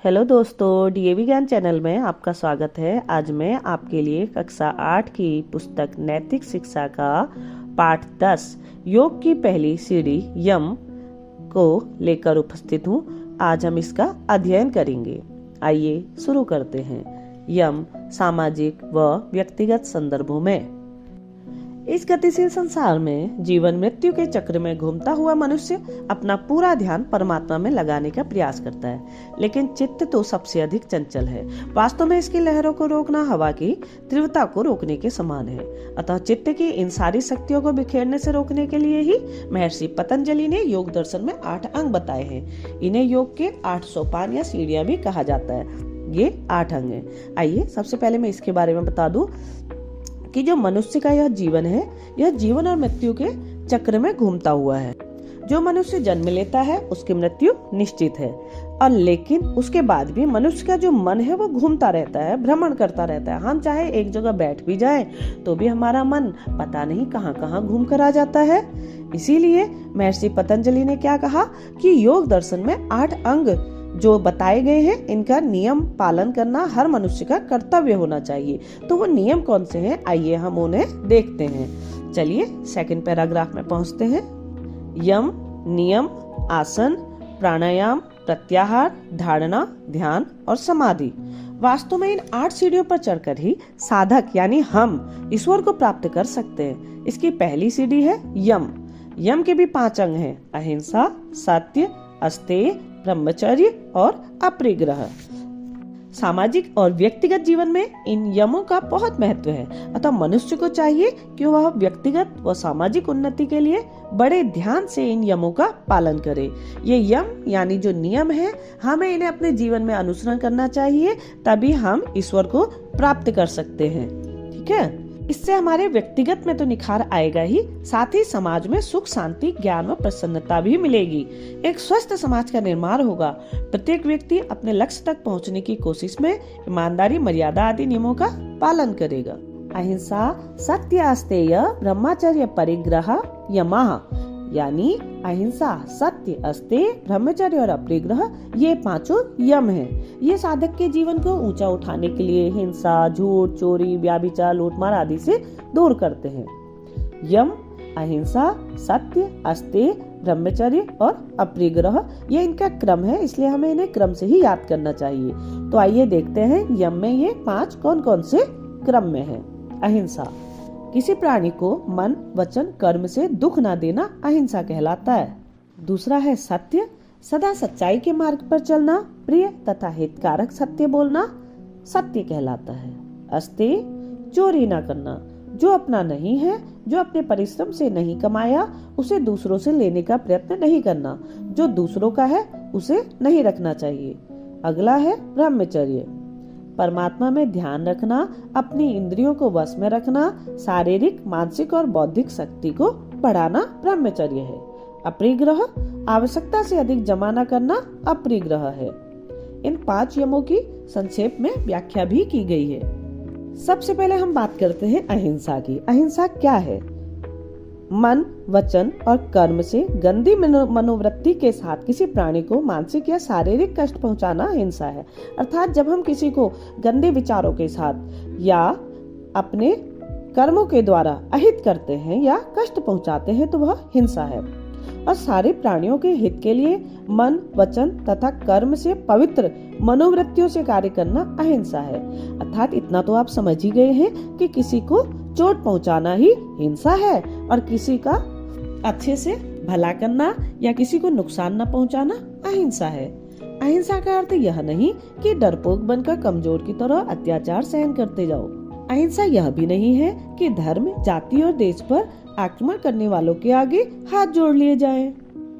Hello दोस्तों, DAV ज्ञान channel में आपका स्वागत है। आज मैं आपके लिए कक्षा 8 की पुस्तक नैतिक शिक्षा का पाठ 10 योग की पहली सीढ़ी यम को लेकर उपस्थित हूँ। आज हम इसका अध्ययन करेंगे। आइए शुरू करते हैं। यम सामाजिक व व्यक्तिगत संदर्भों में। इस गतिशील संसार में जीवन मृत्यु के चक्र में घूमता हुआ मनुष्य अपना पूरा ध्यान परमात्मा में लगाने का प्रयास करता है, लेकिन चित्त तो सबसे अधिक चंचल है। वास्तव में इसकी लहरों को रोकना हवा की तीव्रता को रोकने के समान है। अतः चित्त की इन सारी शक्तियों को बिखेरने से रोकने के लिए ही महर्षि पतंजलि ने योग दर्शन में 8 अंग बताए हैं। इन्हें योग के 8 सोपान या सीढ़ियां भी कहा जाता है। ये 8 अंग हैं। आइए सबसे पहले मैं इसके बारे में बता दूं कि जो मनुष्य का यह जीवन है, यह जीवन और मृत्यु के चक्र में घूमता हुआ है। जो मनुष्य जन्म लेता है उसकी मृत्यु निश्चित है, और लेकिन उसके बाद भी मनुष्य का जो मन है वो घूमता रहता है, भ्रमण करता रहता है। हम चाहे एक जगह बैठ भी जाएं तो भी हमारा मन पता नहीं कहां कहां घूम कर आ जाता है। इसीलिए महर्षि पतंजलि ने क्या कहा कि योग दर्शन में 8 अंग जो बताए गए हैं, इनका नियम पालन करना हर मनुष्य का कर्तव्य होना चाहिए। तो वो नियम कौन से हैं, आइए हम उन्हें देखते हैं। चलिए सेकंड पैराग्राफ में पहुंचते हैं। यम नियम, आसन, प्राणायाम, प्रत्याहार, धारणा, ध्यान और समाधि। वास्तव में इन 8 सीढ़ियों पर चढ़कर ही साधक यानी हम ईश्वर को प्राप्त कर सकते हैं। इसकी पहली सीढ़ी है यम। यम के भी 5 अंग हैं: अहिंसा, सत्य, अस्तेय, ब्रह्मचर्य और अपरिग्रह। सामाजिक और व्यक्तिगत जीवन में इन यमों का बहुत महत्व है। अतः मनुष्य को चाहिए कि वह व्यक्तिगत व सामाजिक उन्नति के लिए बड़े ध्यान से इन यमों का पालन करे। ये यम यानी जो नियम है, हमें इन्हें अपने जीवन में अनुसरण करना चाहिए, तभी हम ईश्वर को प्राप्त कर सकते हैं। ठीक है, इससे हमारे व्यक्तिगत में तो निखार आएगा ही, साथ ही समाज में सुख, शांति, ज्ञान व प्रसन्नता भी मिलेगी। एक स्वस्थ समाज का निर्माण होगा। प्रत्येक व्यक्ति अपने लक्ष्य तक पहुंचने की कोशिश में ईमानदारी, मर्यादा आदि नियमों का पालन करेगा। अहिंसा, सत्य, अस्तेय, ब्रह्मचर्य, परिग्रह, यमः यानी अहिंसा, सत्य, अस्तेय, ब्रह्मचर्य और अपरिग्रह, ये 5 यम हैं। ये साधक के जीवन को ऊंचा उठाने के लिए हिंसा, झूठ, चोरी, व्याभिचार, लूटमार आदि से दूर करते हैं। यम, अहिंसा, सत्य, अस्तेय, ब्रह्मचर्य और अपरिग्रह, ये इनका क्रम है, इसलिए हमें इन्हें क्रम से ही याद करना चाहिए। तो आइए देखते हैं यम में ये 5 कौन कौन से क्रम में है। अहिंसा, किसी प्राणी को मन, वचन, कर्म से दुख न देना अहिंसा कहलाता है। दूसरा है सत्य, सदा सच्चाई के मार्ग पर चलना, प्रिय तथा हितकारक सत्य बोलना सत्य कहलाता है। अस्तेय, चोरी न करना, जो अपना नहीं है, जो अपने परिश्रम से नहीं कमाया, उसे दूसरों से लेने का प्रयत्न नहीं करना, जो दूसरों का है उसे नहीं रखना चाहिए। अगला है ब्रह्मचर्य, परमात्मा में ध्यान रखना, अपनी इंद्रियों को वश में रखना, शारीरिक, मानसिक और बौद्धिक शक्ति को बढ़ाना ब्रह्मचर्य है। अपरिग्रह, आवश्यकता से अधिक जमा न करना अपरिग्रह है। इन 5 यमों की संक्षेप में व्याख्या भी की गई है। सबसे पहले हम बात करते हैं अहिंसा की। अहिंसा क्या है? मन, वचन और कर्म से गंदी मनोवृत्ति के साथ किसी प्राणी को मानसिक या शारीरिक कष्ट पहुंचाना हिंसा है। अर्थात जब हम किसी को गंदे विचारों के साथ या अपने कर्मों के द्वारा अहित करते हैं या कष्ट पहुंचाते हैं तो वह हिंसा है। और सारे प्राणियों के हित के लिए मन, वचन तथा कर्म से पवित्र मनोवृत्तियों से कार्य करना अहिंसा है। अर्थात इतना तो आप समझ ही गए हैं कि किसी को चोट पहुंचाना ही हिंसा है, और किसी का अच्छे से भला करना या किसी को नुकसान न पहुंचाना अहिंसा है। अहिंसा का अर्थ यह नहीं कि डरपोक बनकर कमजोर की तरह अत्याचार सहन करते जाओ। अहिंसा यह भी नहीं है कि धर्म, जाति और देश पर आक्रमण करने वालों के आगे हाथ जोड़ लिए जाएं।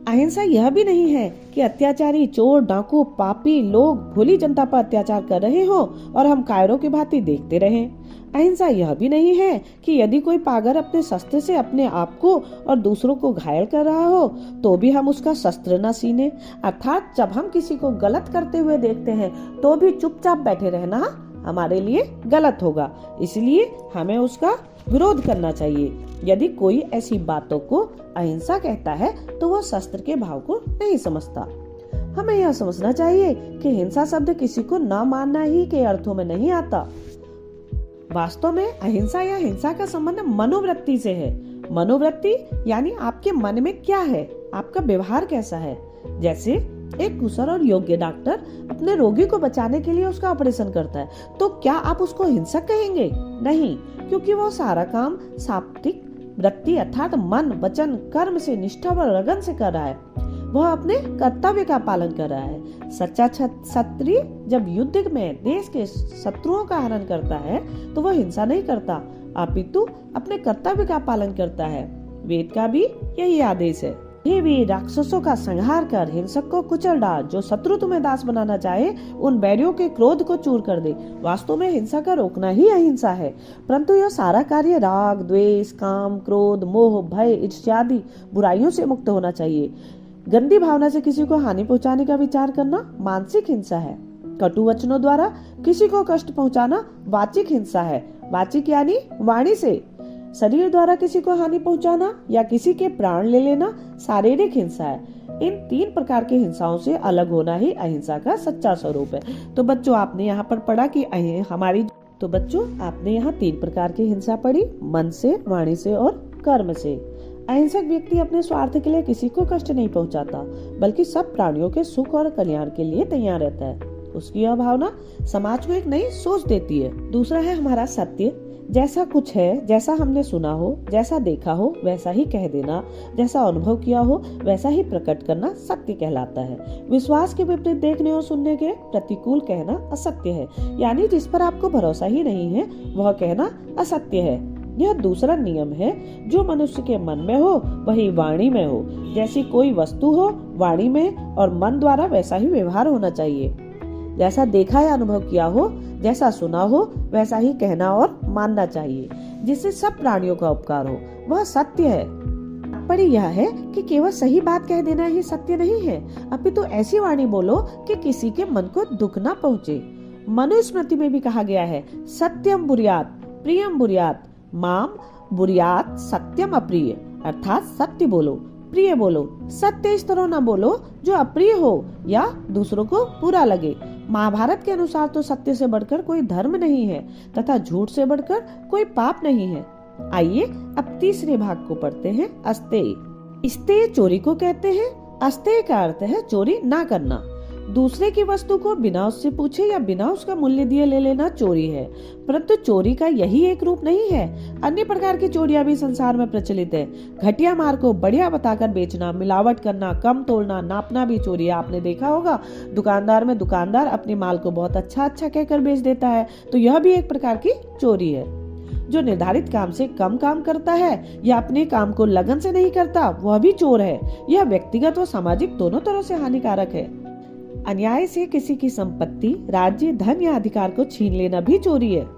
अहिंसा यह भी नहीं है कि अत्याचारी, चोर, डाकू, पापी लोग भोली जनता पर अत्याचार कर रहे हो और हम कायरों की भांति देखते रहें। अहिंसा यह भी नहीं है कि यदि कोई पागल अपने शस्त्र से अपने आप को और दूसरों को घायल कर रहा हो तो भी हम उसका शस्त्र न सीने। अर्थात जब हम किसी को गलत करते हुए देखते हैं तो भी चुपचाप बैठे रहना हमारे लिए गलत होगा, इसलिए हमें उसका विरोध करना चाहिए। यदि कोई ऐसी बातों को अहिंसा कहता है तो वो शस्त्र के भाव को नहीं समझता। हमें यह समझना चाहिए कि हिंसा शब्द किसी को न मानना ही के अर्थों में नहीं आता। वास्तव में अहिंसा या हिंसा का संबंध मनोवृत्ति से है। मनोवृत्ति यानी आपके मन में क्या है, आपका व्यवहार कैसा है। जैसे एक कुशल और योग्य डॉक्टर अपने रोगी को बचाने के लिए उसका ऑपरेशन करता है, तो क्या आप उसको हिंसक कहेंगे? नहीं, क्योंकि वो सारा काम सात्विक वृत्ति अर्थात मन, वचन, कर्म से निष्ठा व लगन से कर रहा है। वह अपने कर्तव्य का पालन कर रहा है। सच्चा क्षत्रिय जब युद्ध में देश के शत्रुओं का हनन करता है तो वह हिंसा नहीं करता, अपितु अपने कर्तव्य का पालन करता है। वेद का भी यही आदेश है। हे वीर, राक्षसों का संहार कर हिंसक को कुचल डाल। जो शत्रु तुम्हें दास बनाना चाहे उन बैरियों के क्रोध को चूर कर दे। वास्तव में हिंसा का रोकना ही अहिंसा है, परंतु यह सारा कार्य राग, द्वेष, काम, क्रोध, मोह, भय, इत्यादि बुराइयों से मुक्त होना चाहिए। गंदी भावना से किसी को हानि पहुंचाने का विचार करना मानसिक हिंसा है। कटु वचनों द्वारा किसी को कष्ट पहुंचाना वाचिक हिंसा है। वाचिक यानी वाणी से। शरीर द्वारा किसी को हानि पहुंचाना या किसी के प्राण ले लेना शारीरिक हिंसा है। इन 3 प्रकार की हिंसाओं से अलग होना ही अहिंसा का सच्चा स्वरूप है। तो बच्चों, आपने यहाँ पर पढ़ा कि आपने यहाँ 3 प्रकार की हिंसा पढ़ी, मन से, वाणी से और कर्म से। अहिंसक व्यक्ति अपने स्वार्थ के लिए किसी को कष्ट नहीं पहुंचाता, बल्कि सब प्राणियों के सुख और कल्याण के लिए तैयार रहता है। उसकी यह भावना समाज को एक नई सोच देती है। दूसरा है हमारा सत्य। जैसा कुछ है, जैसा हमने सुना हो, जैसा देखा हो वैसा ही कह देना, जैसा अनुभव किया हो वैसा ही प्रकट करना सत्य कहलाता है। विश्वास के विपरीत देखने और सुनने के प्रतिकूल कहना असत्य है, यानी जिस पर आपको भरोसा ही नहीं है वह कहना असत्य है। यह दूसरा नियम है। जो मनुष्य के मन में हो वही वाणी में हो। जैसी कोई वस्तु हो वाणी में और मन द्वारा वैसा ही व्यवहार होना चाहिए। जैसा देखा या अनुभव किया हो, जैसा सुना हो वैसा ही कहना और मानना चाहिए, जिससे सब प्राणियों का उपकार हो। वह सत्य है। तात्पर्य यह है कि केवल सही बात कह देना ही सत्य नहीं है, अपितु ऐसी वाणी बोलो कि किसी के मन को दुख न पहुँचे। मनुस्मृति में भी कहा गया है, सत्यम बुर्यात प्रियम बुर्यात माम बुर्यात सत्यम अप्रिय, अर्थात सत्य बोलो, प्रिय बोलो। सत्य इस तरह न बोलो जो अप्रिय हो या दूसरों को बुरा लगे। महाभारत के अनुसार तो सत्य से बढ़कर कोई धर्म नहीं है तथा झूठ से बढ़कर कोई पाप नहीं है। आइए अब तीसरे भाग को पढ़ते हैं, अस्तेय। स्तेय चोरी को कहते हैं। अस्तेय का अर्थ है चोरी ना करना। दूसरे की वस्तु को बिना उससे पूछे या बिना उसका मूल्य दिए ले लेना चोरी है, परंतु चोरी का यही एक रूप नहीं है। अन्य प्रकार की चोरियां भी संसार में प्रचलित है। घटिया माल को बढ़िया बताकर बेचना, मिलावट करना, कम तोड़ना, नापना भी चोरी है। आपने देखा होगा दुकानदार अपने माल को बहुत अच्छा कहकर बेच देता है, तो यह भी एक प्रकार की चोरी है। जो निर्धारित काम से कम काम करता है या अपने काम को लगन से नहीं करता वह भी चोर है। यह व्यक्तिगत व सामाजिक दोनों तरह से हानिकारक है। अन्याय से किसी की संपत्ति, राज्य, धन या अधिकार को छीन लेना भी चोरी है।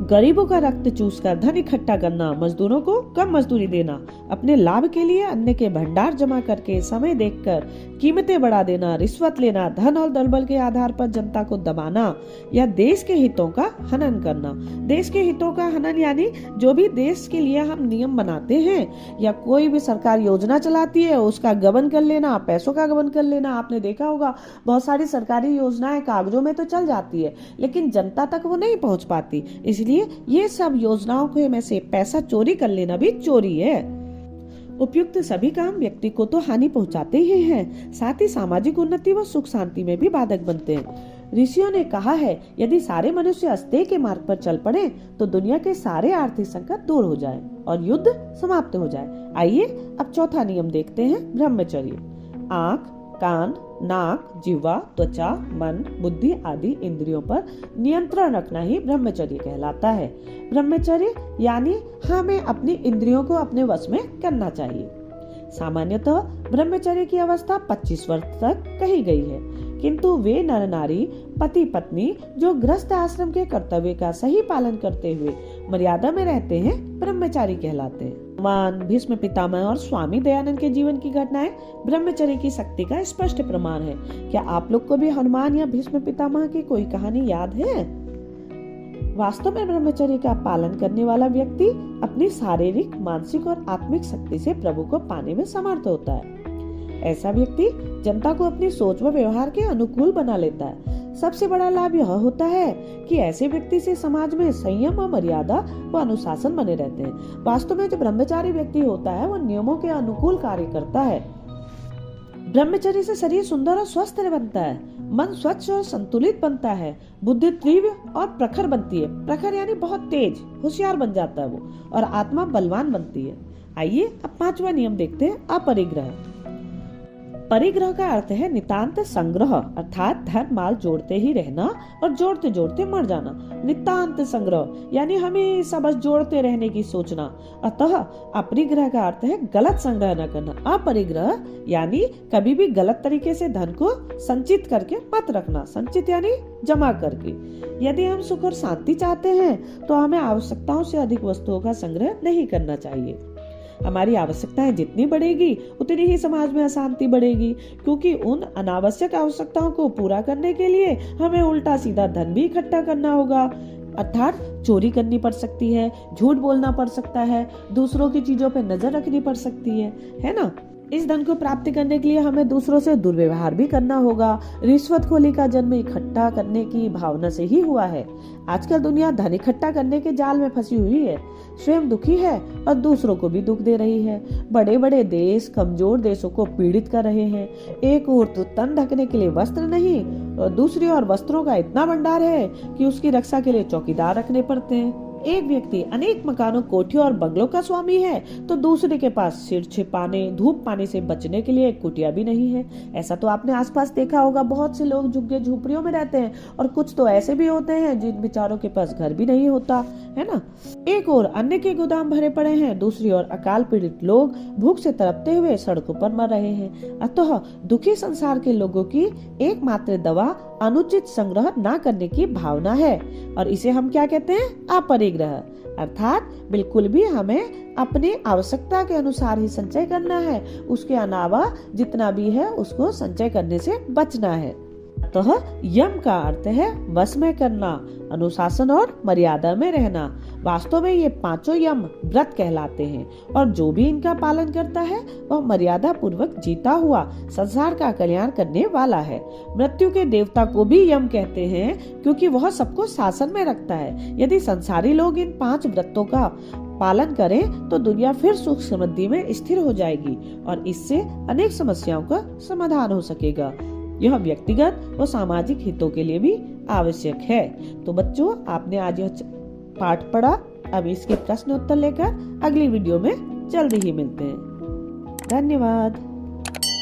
गरीबों का रक्त चूसकर धन इकट्ठा करना, मजदूरों को कम मजदूरी देना, अपने लाभ के लिए अन्य के भंडार जमा करके समय देखकर कीमतें बढ़ा देना, रिश्वत लेना, धन और दलबल के आधार पर जनता को दबाना या देश के हितों का हनन करना। देश के हितों का हनन यानी जो भी देश के लिए हम नियम बनाते हैं या कोई भी सरकार योजना चलाती है उसका गबन कर लेना, पैसों का गबन कर लेना। आपने देखा होगा बहुत सारी सरकारी योजनाएं कागजों में तो चल जाती है लेकिन जनता तक वो नहीं पहुंच पाती, इसलिए ये सब योजनाओं के में से पैसा चोरी कर लेना भी चोरी है। उपयुक्त सभी काम व्यक्ति को तो हानि पहुंचाते ही हैं, साथ ही सामाजिक उन्नति व सुख शांति में भी बाधक बनते हैं। ऋषियों ने कहा है, यदि सारे मनुष्य अस्तेय के मार्ग पर चल पड़े तो दुनिया के सारे आर्थिक संकट दूर हो जाए और युद्ध समाप्त हो जाए। आइए अब चौथा नियम देखते हैं, ब्रह्मचर्य। आँख, कान, नाक, जिह्वा, त्वचा, मन, बुद्धि आदि इंद्रियों पर नियंत्रण रखना ही ब्रह्मचर्य कहलाता है। ब्रह्मचर्य यानी हमें अपनी इंद्रियों को अपने वश में करना चाहिए। सामान्यतः ब्रह्मचर्य की अवस्था 25 वर्ष तक कही गई है, किंतु वे नर नारी, पति पत्नी जो गृहस्थ आश्रम के कर्तव्य का सही पालन करते हुए मर्यादा में रहते हैं ब्रह्मचारी कहलाते हैं। भगवान भीष्म पितामह और स्वामी दयानंद के जीवन की घटनाएं ब्रह्मचर्य की शक्ति का स्पष्ट प्रमाण है। क्या आप लोग को भी हनुमान या भीष्म पितामह की कोई कहानी याद है? वास्तव में ब्रह्मचर्य का पालन करने वाला व्यक्ति अपनी शारीरिक, मानसिक और आत्मिक शक्ति से प्रभु को पाने में समर्थ होता है। ऐसा व्यक्ति जनता को अपनी सोच व व्यवहार के अनुकूल बना लेता है। सबसे बड़ा लाभ यह होता है कि ऐसे व्यक्ति से समाज में संयम व मर्यादा व अनुशासन बने रहते हैं। वास्तव में जो ब्रह्मचारी व्यक्ति होता है वो नियमों के अनुकूल कार्य करता है। ब्रह्मचर्य से शरीर सुंदर और स्वस्थ बनता है, मन स्वच्छ और संतुलित बनता है, बुद्धि तीव्र और प्रखर बनती है। प्रखर यानी बहुत तेज, होशियार बन जाता है वो, और आत्मा बलवान बनती है। आइए अब 5वां नियम देखते हैं, अपरिग्रह। परिग्रह का अर्थ है नितांत संग्रह, अर्थात धन माल जोड़ते ही रहना और जोड़ते जोड़ते मर जाना। नितांत संग्रह यानी हमेशा बस जोड़ते रहने की सोचना। अतः अपरिग्रह का अर्थ है गलत संग्रह न करना। अपरिग्रह यानी कभी भी गलत तरीके से धन को संचित करके मत रखना। संचित यानी जमा करके। यदि हम सुख और शांति चाहते हैं तो हमें आवश्यकताओं से अधिक वस्तुओं का संग्रह नहीं करना चाहिए। हमारी आवश्यकताएं जितनी बढ़ेगी उतनी ही समाज में अशांति बढ़ेगी, क्योंकि उन अनावश्यक आवश्यकताओं को पूरा करने के लिए हमें उल्टा सीधा धन भी इकट्ठा करना होगा। अर्थात चोरी करनी पड़ सकती है, झूठ बोलना पड़ सकता है, दूसरों की चीजों पर नजर रखनी पड़ सकती है ना। इस धन को प्राप्त करने के लिए हमें दूसरों से दुर्व्यवहार भी करना होगा। रिश्वतखोरी का जन्म इकट्ठा करने की भावना से ही हुआ है। आजकल दुनिया धन इकट्ठा करने के जाल में फंसी हुई है, स्वयं दुखी है और दूसरों को भी दुख दे रही है। बड़े बड़े देश कमजोर देशों को पीड़ित कर रहे हैं। एक ओर तो तन ढकने के लिए वस्त्र नहीं और दूसरी ओर वस्त्रों का इतना भंडार है कि उसकी रक्षा के लिए चौकीदार रखने पड़ते हैं। एक व्यक्ति अनेक मकानों, कोठियों और बंगलों का स्वामी है तो दूसरे के पास सिर छिपाने, धूप पाने से बचने के लिए एक कुटिया भी नहीं है। ऐसा तो आपने आसपास देखा होगा। बहुत से लोग झुग्गी झोपड़ियों में रहते हैं और कुछ तो ऐसे भी होते हैं जिन बेचारों के पास घर भी नहीं होता, है ना। एक ओर अन्न के गोदाम भरे पड़े हैं, दूसरी ओर अकाल पीड़ित लोग भूख से तड़पते हुए सड़कों पर मर रहे हैं। अतः दुखी संसार के लोगों की एकमात्र दवा अनुचित संग्रह न करने की भावना है, और इसे हम क्या कहते हैं? अपरिग्रह। अर्थात बिल्कुल भी हमें अपनी आवश्यकता के अनुसार ही संचय करना है, उसके अलावा जितना भी है उसको संचय करने से बचना है। अतः यम का अर्थ है वश में करना, अनुशासन और मर्यादा में रहना। वास्तव में ये 5 यम व्रत कहलाते हैं और जो भी इनका पालन करता है वह मर्यादा पूर्वक जीता हुआ संसार का कल्याण करने वाला है। मृत्यु के देवता को भी यम कहते हैं क्योंकि वह सबको शासन में रखता है। यदि संसारी लोग इन 5 व्रतों का पालन करें तो दुनिया फिर सुख समृद्धि में स्थिर हो जाएगी और इससे अनेक समस्याओं का समाधान हो सकेगा। यह व्यक्तिगत व सामाजिक हितों के लिए भी आवश्यक है। तो बच्चों, आपने आज यह पाठ पढ़ा। अब इसके प्रश्न उत्तर लेकर अगली वीडियो में जल्दी ही मिलते हैं। धन्यवाद।